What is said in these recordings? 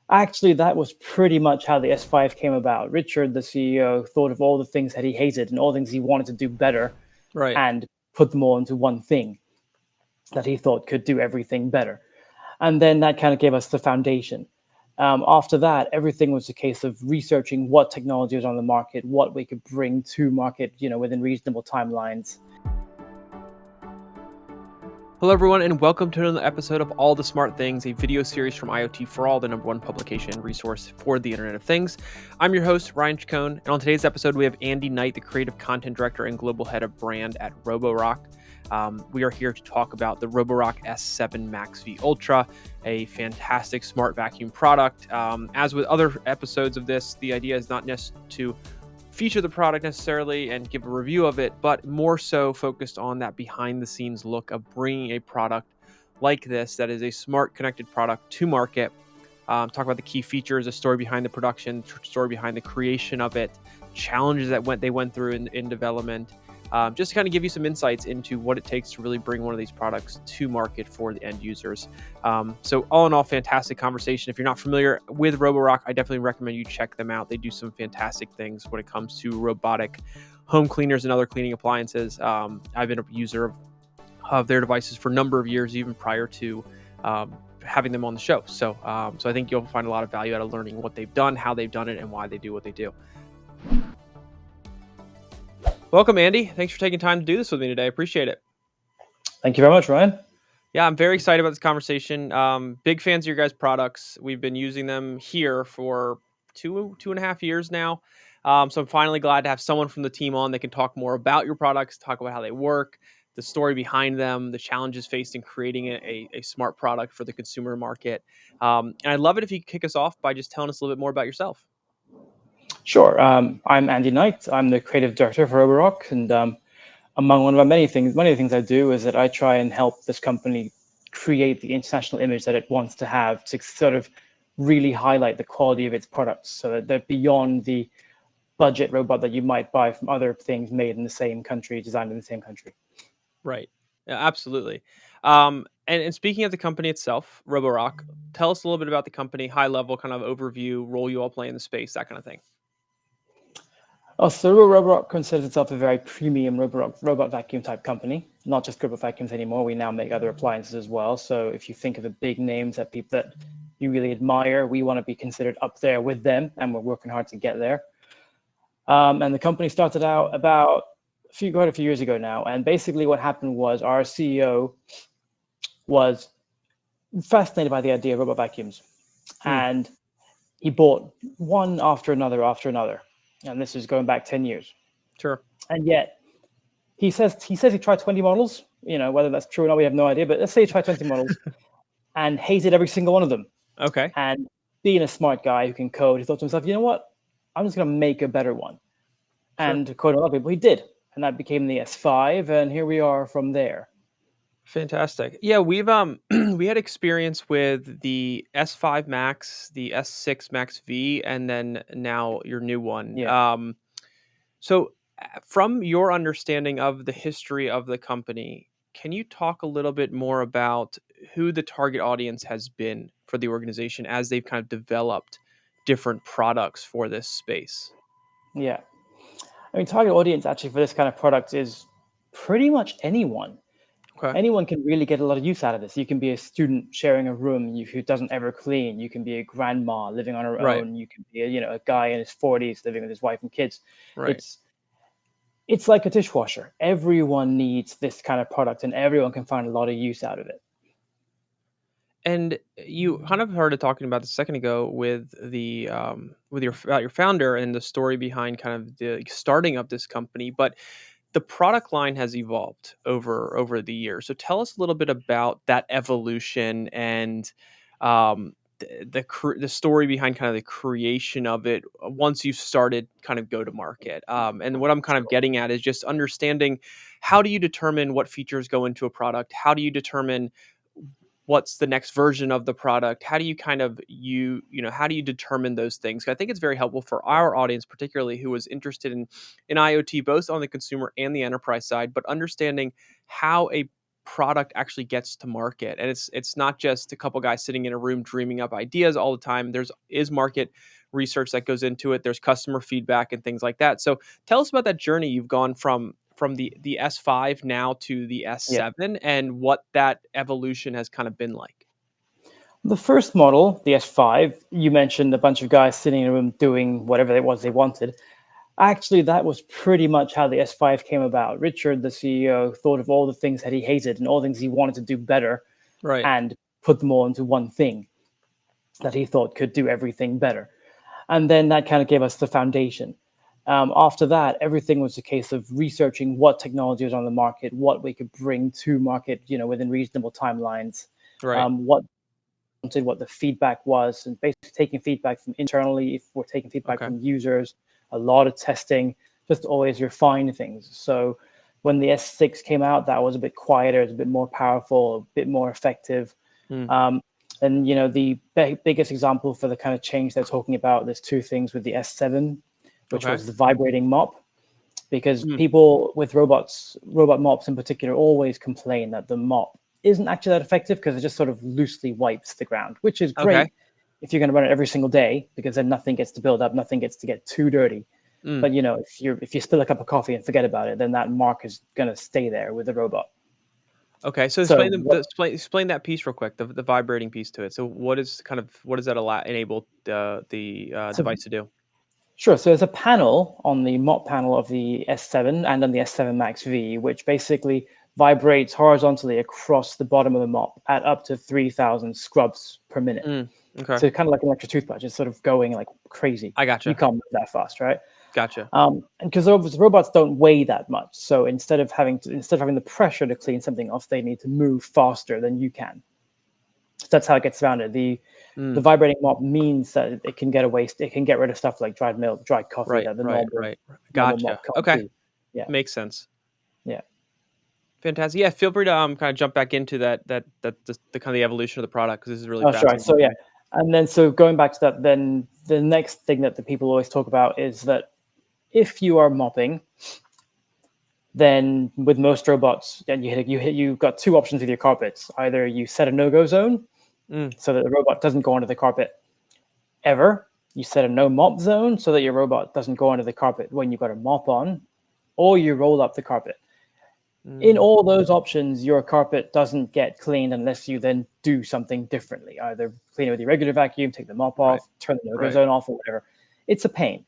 Actually, that was pretty much how the S5 came about. Richard, the CEO, thought of all the things that he hated and all the things he wanted to do better Right. and put them all into one thing that he thought could do everything better. And then that kind of gave us the foundation. After that, everything was a case of researching what technology was on the market, what we could bring to market, within reasonable timelines. Hello, everyone, and welcome to another episode of All the Smart Things, a video series from IoT for All, the #1 publication and resource for the Internet of Things. I'm your host, Ryan Chacon, and on today's episode, we have Andy Knight, the creative content director and global head of brand at Roborock. We are here to talk about the Roborock S7 MaxV Ultra, a fantastic smart vacuum product. As with other episodes of this, the idea is not just to feature the product necessarily and give a review of it, but more so focused on that behind the scenes look of bringing a product like this that is a smart connected product to market. Talk about the key features, the story behind the production, story behind the creation of it, challenges that they went through in development. Just to kind of give you some insights into what it takes to really bring one of these products to market for the end users. So all in all, fantastic conversation. If you're not familiar with Roborock, I definitely recommend you check them out. They do some fantastic things when it comes to robotic home cleaners and other cleaning appliances. I've been a user of their devices for a number of years, even prior to having them on the show. So I think you'll find a lot of value out of learning what they've done, how they've done it, and why they do what they do. Welcome, Andy. Thanks for taking time to do this with me today. I appreciate it. Thank you very much, Ryan. Yeah, I'm very excited about this conversation. Big fans of your guys' products. We've been using them here for two and a half years now. So I'm finally glad to have someone from the team on that can talk more about your products, talk about how they work, the story behind them, the challenges faced in creating a smart product for the consumer market. And I'd love it if you could kick us off by just telling us a little bit more about yourself. Sure. I'm Andy Knight. I'm the creative director for Roborock, and among one of my many of the things I do is that I try and help this company create the international image that it wants to have to sort of really highlight the quality of its products, so that they're beyond the budget robot that you might buy from other things made in the same country, designed in the same country. Right. Yeah, absolutely. And speaking of the company itself, Roborock, tell us a little bit about the company, high level kind of overview, role you all play in the space, that kind of thing. So Roborock considers itself a very premium robot vacuum type company, not just robot vacuums anymore. We now make other appliances as well. So if you think of the big names that people that you really admire, we want to be considered up there with them, and we're working hard to get there. And the company started out about quite a few years ago now. And basically what happened was our CEO was fascinated by the idea of robot vacuums. And he bought one after another after another. And this is going back 10 years. Sure. And yet he says he tried 20 models. Whether that's true or not, we have no idea. But let's say he tried 20 models and hated every single one of them. Okay. And being a smart guy who can code, he thought to himself, you know what? I'm just going to make a better one. Sure. And according to a lot of people, he did. And that became the S5. And here we are from there. Fantastic. Yeah, we've we had experience with the S5 Max, the S6 Max V, and then now your new one. Yeah. So from your understanding of the history of the company, can you talk a little bit more about who the target audience has been for the organization as they've kind of developed different products for this space? Yeah. I mean, target audience actually for this kind of product is pretty much anyone. Okay. Anyone can really get a lot of use out of this. You can be a student sharing a room who doesn't ever clean. You can be a grandma living on her Right. own. You can be a guy in his 40s living with his wife and kids. Right. It's like a dishwasher. Everyone needs this kind of product, and everyone can find a lot of use out of it. And you kind of started talking about this a second ago with your founder and the story behind kind of the starting of this company, but the product line has evolved over the years. So tell us a little bit about that evolution and the story behind kind of the creation of it once you started kind of go to market. And what I'm kind of getting at is just understanding, how do you determine what features go into a product? How do you determine what's the next version of the product? How do you kind of how do you determine those things? I think it's very helpful for our audience, particularly who is interested in IoT, both on the consumer and the enterprise side, but understanding how a product actually gets to market, and it's not just a couple guys sitting in a room dreaming up ideas all the time. Is market research that goes into it. There's customer feedback and things like that. So tell us about that journey you've gone from the S5 now to the Yeah. S7, and what that evolution has kind of been like. The first model, the S5, you mentioned a bunch of guys sitting in a room doing whatever it was they wanted. Actually, that was pretty much how the S5 came about. Richard, the CEO, thought of all the things that he hated and all the things he wanted to do better Right. and put them all into one thing that he thought could do everything better. And then that kind of gave us the foundation. After that, everything was a case of researching what technology was on the market, what we could bring to market, within reasonable timelines, Right. what the feedback was, and basically taking feedback from internally. If we're taking feedback Okay. from users, a lot of testing, just always refine things. So when the S6 came out, that was a bit quieter, it's a bit more powerful, a bit more effective. Mm. And the biggest example for the kind of change they're talking about, there's two things with the S7, which Okay. was the vibrating mop, because Mm. people with robot mops in particular, always complain that the mop isn't actually that effective because it just sort of loosely wipes the ground, which is Okay. great if you're going to run it every single day, because then nothing gets to build up, nothing gets to get too dirty. Mm. But if you spill a cup of coffee and forget about it, then that mark is going to stay there with the robot. Okay, so So explain that piece real quick, the vibrating piece to it. So what does that enable the so device to do? Sure. So there's a panel on the mop panel of the S7 and on the S7 Max V, which basically vibrates horizontally across the bottom of the mop at up to 3,000 scrubs per minute. Mm. Okay, So kind of like an electric toothbrush, it's sort of going like crazy. I You gotcha. can't move that fast, right? Gotcha. And because the robots don't weigh that much, so instead of having the pressure to clean something off, they need to move faster than you can. So that's how it gets around it. The Mm. vibrating mop means that it can get rid of stuff like dried milk, dried coffee Right. that the Right. normal Right. normal Gotcha. mop can't Okay, do. Yeah, makes sense. yeah. Fantastic. Yeah, feel free to kind of jump back into the kind of the evolution of the product, because this is really Oh, sure. fascinating So to yeah, me. and then so going back to that, then the next thing that the people always talk about is that if you are mopping, then with most robots, and you've got two options with your carpets. Either you set a no-go zone Mm. so that the robot doesn't go onto the carpet ever. You set a no mop zone so that your robot doesn't go onto the carpet when you've got a mop on, or you roll up the carpet. In Mm. all those options, your carpet doesn't get cleaned unless you then do something differently. Either clean it with your regular vacuum, take the mop Right. off, turn the no-go Right. zone off, or whatever. It's a pain.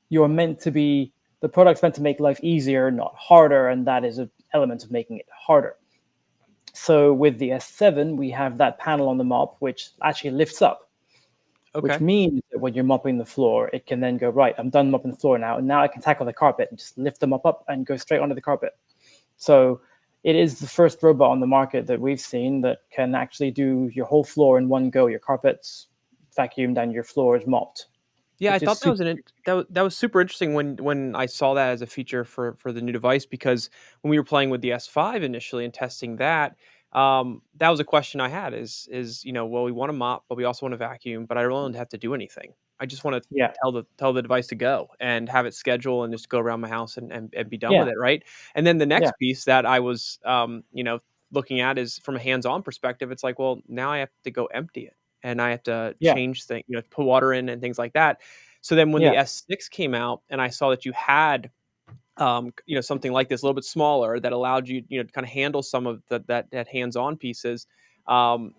The product's meant to make life easier, not harder, and that is an element of making it harder. So with the S7, we have that panel on the mop, which actually lifts up, which Okay. means that when you're mopping the floor, it can then go, right, I'm done mopping the floor now, and now I can tackle the carpet and just lift them up and go straight onto the carpet. So it is the first robot on the market that we've seen that can actually do your whole floor in one go. Your carpets vacuumed and your floor is mopped, Yeah, I which is thought that super. was that was super interesting when I saw that as a feature for the new device, because when we were playing with the S5 initially and testing that, that was a question I had is well, we want to mop, but we also want to vacuum, but I don't want to have to do anything. I just want to Yeah, tell the device to go and have it schedule and just go around my house and be done with yeah, it, right? And then the yeah, next piece that I was looking at is from a hands-on perspective. It's like, well, now I have to go empty it, and I have to yeah, change things, put water in and things like that. So then when yeah, the S6 came out and I saw that you had something like this a little bit smaller that allowed you, to kind of handle some of that hands-on pieces. um,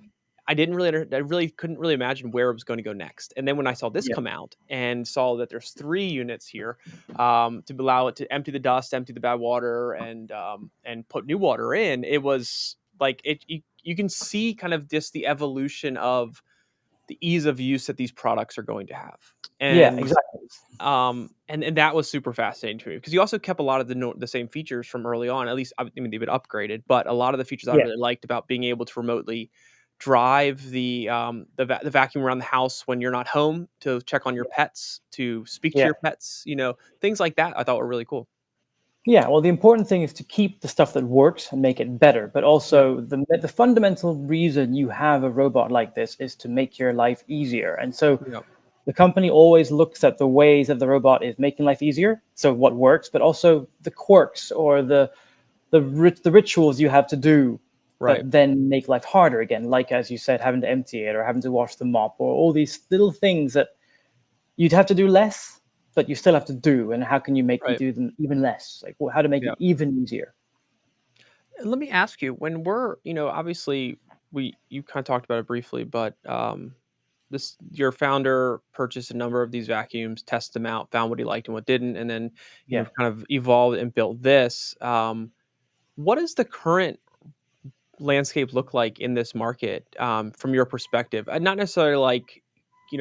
I really couldn't really imagine where it was going to go next. And then when I saw this yeah, come out and saw that there's 3 units here, to allow it to empty the dust, empty the bad water, and put new water in, it was like you can see kind of just the evolution of the ease of use that these products are going to have. yeah, And exactly. and that was super fascinating to me, because you also kept a lot of the same features from early on. At least, I mean, they've been upgraded, but a lot of the features I Yeah, really liked about being able to remotely drive the vacuum around the house when you're not home, to check on your pets, to speak to yeah, your pets, things like that, I thought were really cool. yeah. Well, the important thing is to keep the stuff that works and make it better. But Yep. also, the fundamental reason you have a robot like this is to make your life easier. And so, Yep. the company always looks at the ways that the robot is making life easier. So what works, but also the quirks or the rituals you have to do Right. but then make life harder again. Like, as you said, having to empty it or having to wash the mop or all these little things that you'd have to do less, but you still have to do. And how can you make you Right. do them even less? Like, how to make Yeah. it even easier? Let me ask you, when we're, obviously you kind of talked about it briefly, but this your founder purchased a number of these vacuums, tested them out, found what he liked and what didn't, and then, Yeah. kind of evolved and built this. What is the current landscape look like in this market, from your perspective? Not necessarily like,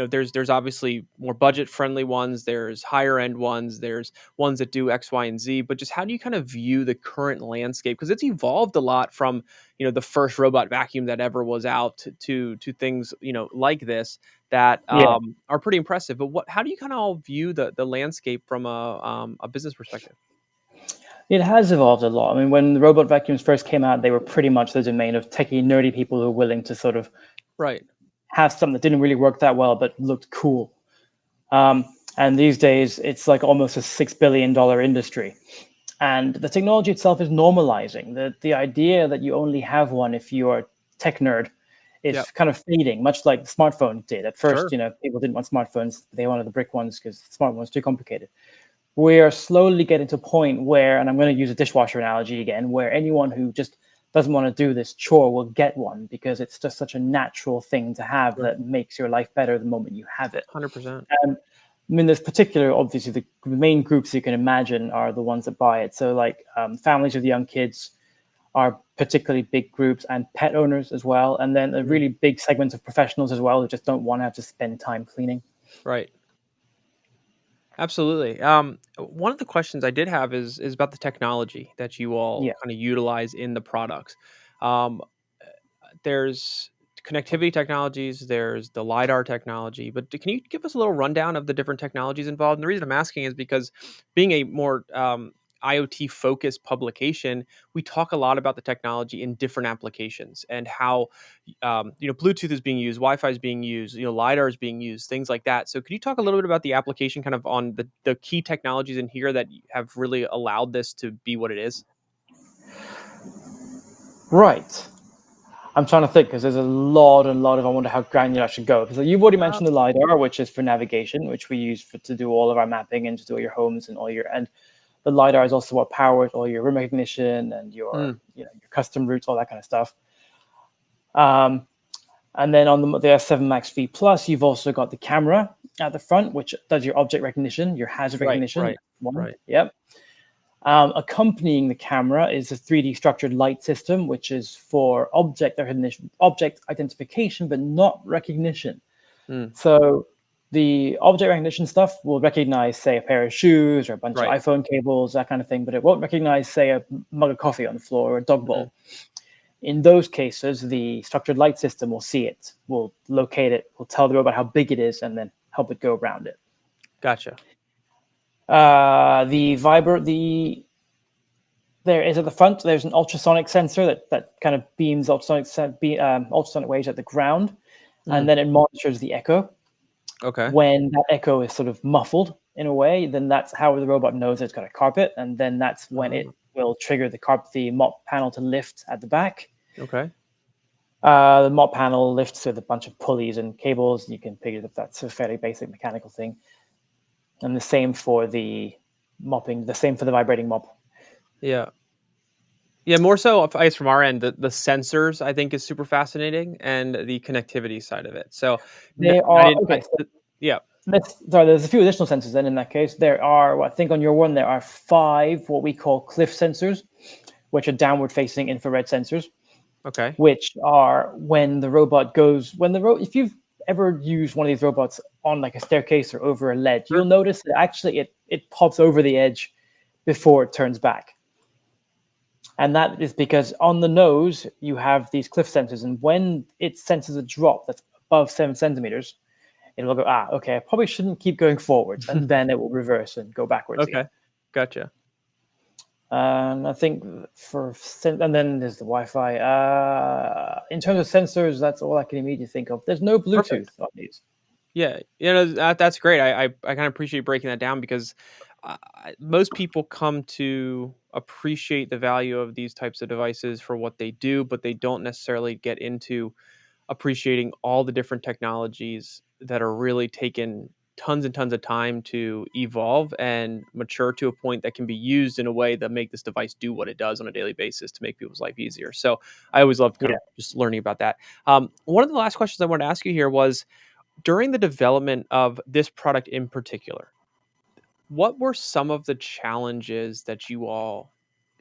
there's obviously more budget friendly ones, there's higher end ones, there's ones that do X, Y, and Z, but just how do you kind of view the current landscape? Because it's evolved a lot from, the first robot vacuum that ever was out to things, like this that Yeah. are pretty impressive. But how do you kind of all view the landscape from a business perspective? It has evolved a lot. I mean, when the robot vacuums first came out, they were pretty much the domain of techie, nerdy people who were willing to sort of Right. have something that didn't really work that well but looked cool. Um, and these days, it's like almost a $6 billion industry. And the technology itself is normalizing. The idea that you only have one if you're a tech nerd is Yep. kind of fading, much like the smartphone did. At first, Sure. people didn't want smartphones. They wanted the brick ones because the smart ones too complicated. We are slowly getting to a point where, and I'm going to use a dishwasher analogy again, where anyone who just doesn't want to do this chore will get one because it's just such a natural thing to have Right. that makes your life better the moment you have it. 100%. And I mean, there's particular, obviously, the main groups you can imagine are the ones that buy it. So, like families with young kids are particularly big groups, and pet owners as well. And then a Mm. really big segment of professionals as well who just don't want to have to spend time cleaning. Right. Absolutely. One of the questions I did have is about the technology that you all Yeah. kind of utilize in the products. Um, there's connectivity technologies, there's the lidar technology, but can you give us a little rundown of the different technologies involved? And the reason I'm asking is because, being a more IoT focused publication, we talk a lot about the technology in different applications and how, Bluetooth is being used, Wi-Fi is being used, lidar is being used, things like that. So could you talk a little bit about the application, kind of on the key technologies in here that have really allowed this to be what it is? Right. I'm trying to think because there's a lot and lot of. I wonder how granular I should go. Because you've already Uh, mentioned the lidar, which is for navigation, which we use to do all of our mapping and to do all your homes and all your. And the lidar is also what powers all your room recognition and your mm, your custom routes, all that kind of stuff. Um, and then on the S7 Max V Plus, you've also got the camera at the front, which does your object recognition, your hazard right, recognition. right, That's one. right. Yep. Accompanying the camera is a 3D structured light system, which is for object recognition, object identification, but not recognition. Mm, So the object recognition stuff will recognize, say, a pair of shoes or a bunch of right. iPhone cables, that kind of thing, but it won't recognize, say, a mug of coffee on the floor or a dog Mhm. bowl. In those cases, the structured light system will see it, will locate it, will tell the robot how big it is, and then help it go around it. Gotcha. The Viber, there is at the front. There's an ultrasonic sensor that kind of beams ultrasonic waves at the ground, and Mm, then it monitors the echo. okay. When that echo is sort of muffled in a way, then that's how the robot knows it's got a carpet, and then that's when it Oh, will trigger the mop panel to lift at the back. okay. The mop panel lifts with a bunch of pulleys and cables. You can figure that that's a fairly basic mechanical thing, and the same for the mopping. The same for the vibrating mop. Yeah. Yeah, more so, I guess, from our end, the sensors I think is super fascinating, and the connectivity side of it. So, They I are didn't, okay. So yeah, sorry, there's a few additional sensors. Then in that case, there are. Well, I think on your one there are five what we call cliff sensors, which are downward-facing infrared sensors, okay, which are when the robot goes when the if you've ever used one of these robots on like a staircase or over a ledge, you'll sure, notice that actually it pops over the edge before it turns back. And that is because on the nose you have these cliff sensors, and when it senses a drop that's above 7 centimeters, it will go, okay, I probably shouldn't keep going forwards, and then it will reverse and go backwards okay, again. gotcha. And I think and then there's the Wi-Fi. In terms of sensors, that's all I can immediately think of. There's no Perfect. Bluetooth on these. Yeah, that's great. I kind of appreciate breaking that down because most people come to appreciate the value of these types of devices for what they do, but they don't necessarily get into appreciating all the different technologies that are really taken tons and tons of time to evolve and mature to a point that can be used in a way that make this device do what it does on a daily basis to make people's life easier. So I always love kind Yeah. of just learning about that. One of the last questions I wanted to ask you here was during the development of this product in particular, what were some of the challenges that you all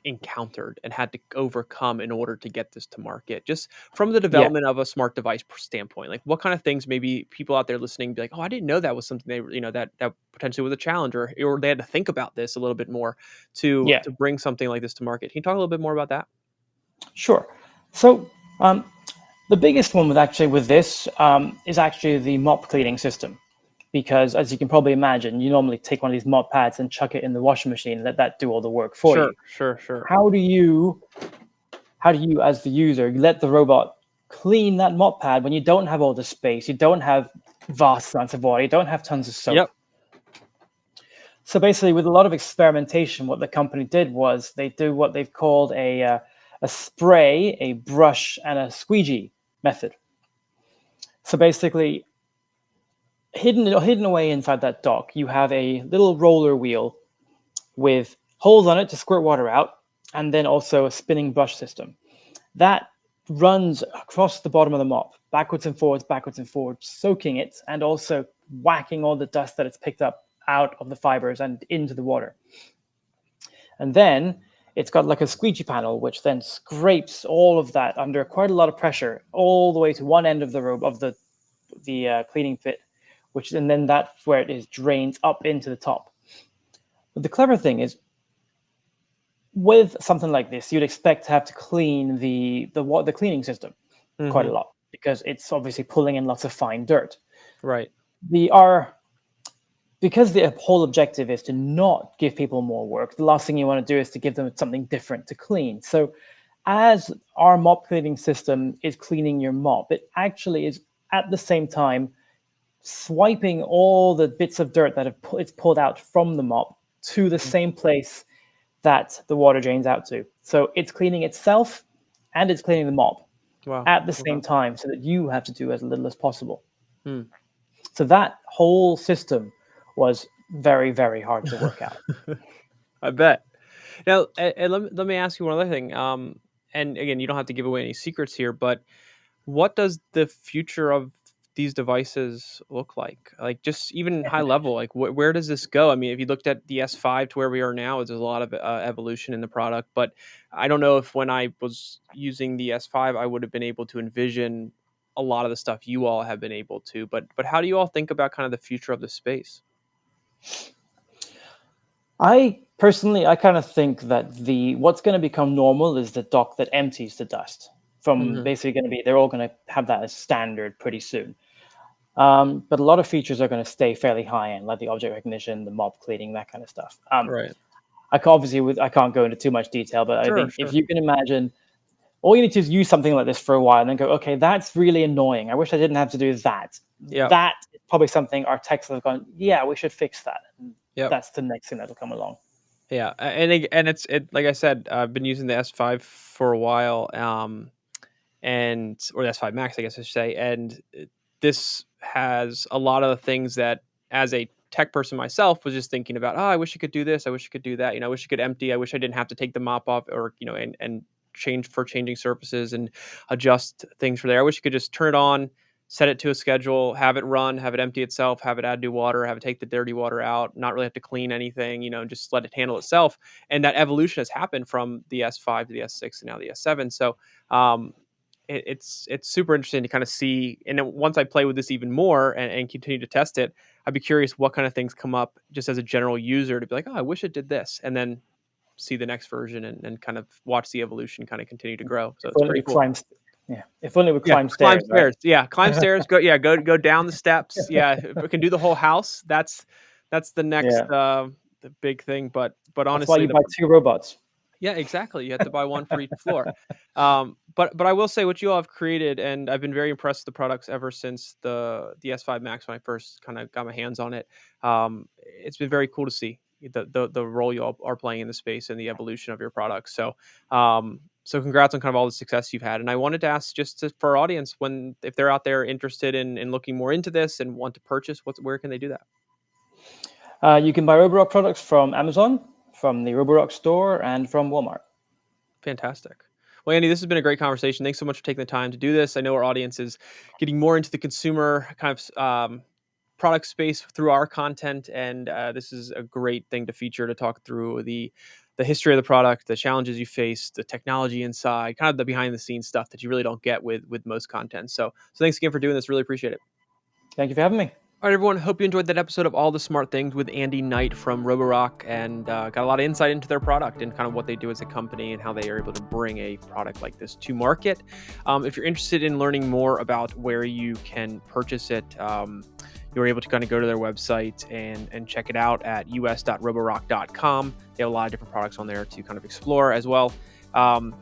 encountered and had to overcome in order to get this to market? Just from the Yeah. development of a smart device standpoint, like what kind of things maybe people out there listening be like, "Oh, I didn't know that was something they, that potentially was a challenge, or they had to think about this a little bit more Yeah. to bring something like this to market." Can you talk a little bit more about that? Sure. So um, the biggest one with this is actually the mop cleaning system, because as you can probably imagine, you normally take one of these mop pads and chuck it in the washing machine and let that do all the work for Sure, you. sure, sure. How do you as the user let the robot clean that mop pad when you don't have all the space, you don't have vast amounts of water, you don't have tons of soap? Yep. So basically, with a lot of experimentation, what the company did was they do what they've called a spray, a brush, and a squeegee method. So basically, hidden away inside that dock, you have a little roller wheel with holes on it to squirt water out, and then also a spinning brush system that runs across the bottom of the mop, backwards and forwards, soaking it and also whacking all the dust that it's picked up out of the fibers and into the water. And then it's got like a squeegee panel, which then scrapes all of that under quite a lot of pressure, all the way to one end of the robe of the cleaning pit, which and then that's where it is drains up into the top. But the clever thing is, with something like this, you'd expect to have to clean the cleaning system quite a Hmm. lot because it's obviously pulling in lots of fine dirt. Right. The our Because the whole objective is to not give people more work, the last thing you want to do is to give them something different to clean. So as our mop cleaning system is cleaning your mop, it actually is at the same time swiping all the bits of dirt that it's pulled out from the mop to the Mm. same place that the water drains out to. So it's cleaning itself and it's cleaning the mop Wow. at the Okay. same time so that you have to do as little as possible. Hmm. So that whole system was very, very hard to work out. I bet. Now, and let me ask you one other thing. And again, you don't have to give away any secrets here, but what does the future of these devices look like? Like, just even high level, like where does this go? I mean, if you looked at the S5 to where we are now, there's a lot of evolution in the product, but I don't know if when I was using the S5, I would have been able to envision a lot of the stuff you all have been able to. But how do you all think about kind of the future of the space? I kind of think that the what's going to become normal is the dock that empties the dust. From Hmm. basically going to be, they're all going to have that as standard pretty soon. But a lot of features are going to stay fairly high end, like the object recognition, the mob cleaning, that kind of stuff. Right. I can't go into too much detail, but I Sure. think if Sure. you can imagine, all you need to use something like this for a while and then go, okay, that's really annoying. I wish I didn't have to do that. Yeah. That is probably something our techs have gone, yeah, we should fix that. And Yep. that's the next thing that'll come along. Yeah, and it's like I said, I've been using the S5 for a while, and or the S5 Max, I guess I should say, and this has a lot of the things that, as a tech person myself, was just thinking about. Oh, I wish I could do this. I wish I could do that. I wish I could empty. I wish I didn't have to take the mop off, or and change for changing surfaces and adjust things for there. I wish I could just turn it on, set it to a schedule, have it run, have it empty itself, have it add new water, have it take the dirty water out, not really have to clean anything, just let it handle itself. And that evolution has happened from the S5 to the S6 and now the S7. So um, it's super interesting to kind of see. And then once I play with this even more and continue to test it, I'd be curious what kind of things come up just as a general user to be like, oh, I wish it did this. And then see the next version and kind of watch the evolution kind of continue to grow. So If it's only pretty we cool. climbed, yeah. If only we Yeah, climbed climb stairs, right? stairs. Yeah, climb stairs. Go down the steps. Yeah, if we can do the whole house. That's the next Yeah. the big thing. But That's why honestly, you the buy two robots. yeah, exactly. You have to buy one for each floor. But I will say what you all have created, and I've been very impressed with the products ever since the S5 Max when I first kind of got my hands on it. It's been very cool to see. the role you all are playing in the space and the evolution of your products. So congrats on kind of all the success you've had. And I wanted to ask for our audience, if they're out there interested in looking more into this and want to purchase, where can they do that? You can buy Roborock products from Amazon, from the Roborock store, and from Walmart. Fantastic. Well, Andy, this has been a great conversation. Thanks so much for taking the time to do this. I know our audience is getting more into the consumer kind of product space through our content, and this is a great thing to feature to talk through the history of the product, the challenges you face, the technology inside, kind of the behind the scenes stuff that you really don't get with most content. So thanks again for doing this. Really appreciate it. Thank you for having me. All right, everyone. Hope you enjoyed that episode of All the Smart Things with Andy Knight from Roborock, and got a lot of insight into their product and kind of what they do as a company and how they are able to bring a product like this to market. If you're interested in learning more about where you can purchase it, you're able to kind of go to their website and check it out at us.roborock.com. They have a lot of different products on there to kind of explore as well.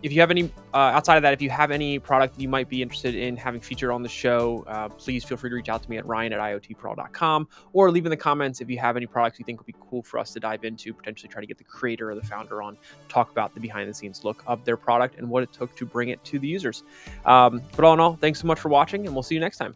If you have any, outside of that, if you have any product that you might be interested in having featured on the show, please feel free to reach out to me at ryan@iotforall.com, or leave in the comments if you have any products you think would be cool for us to dive into, potentially try to get the creator or the founder on, talk about the behind the scenes look of their product and what it took to bring it to the users. But all in all, thanks so much for watching, and we'll see you next time.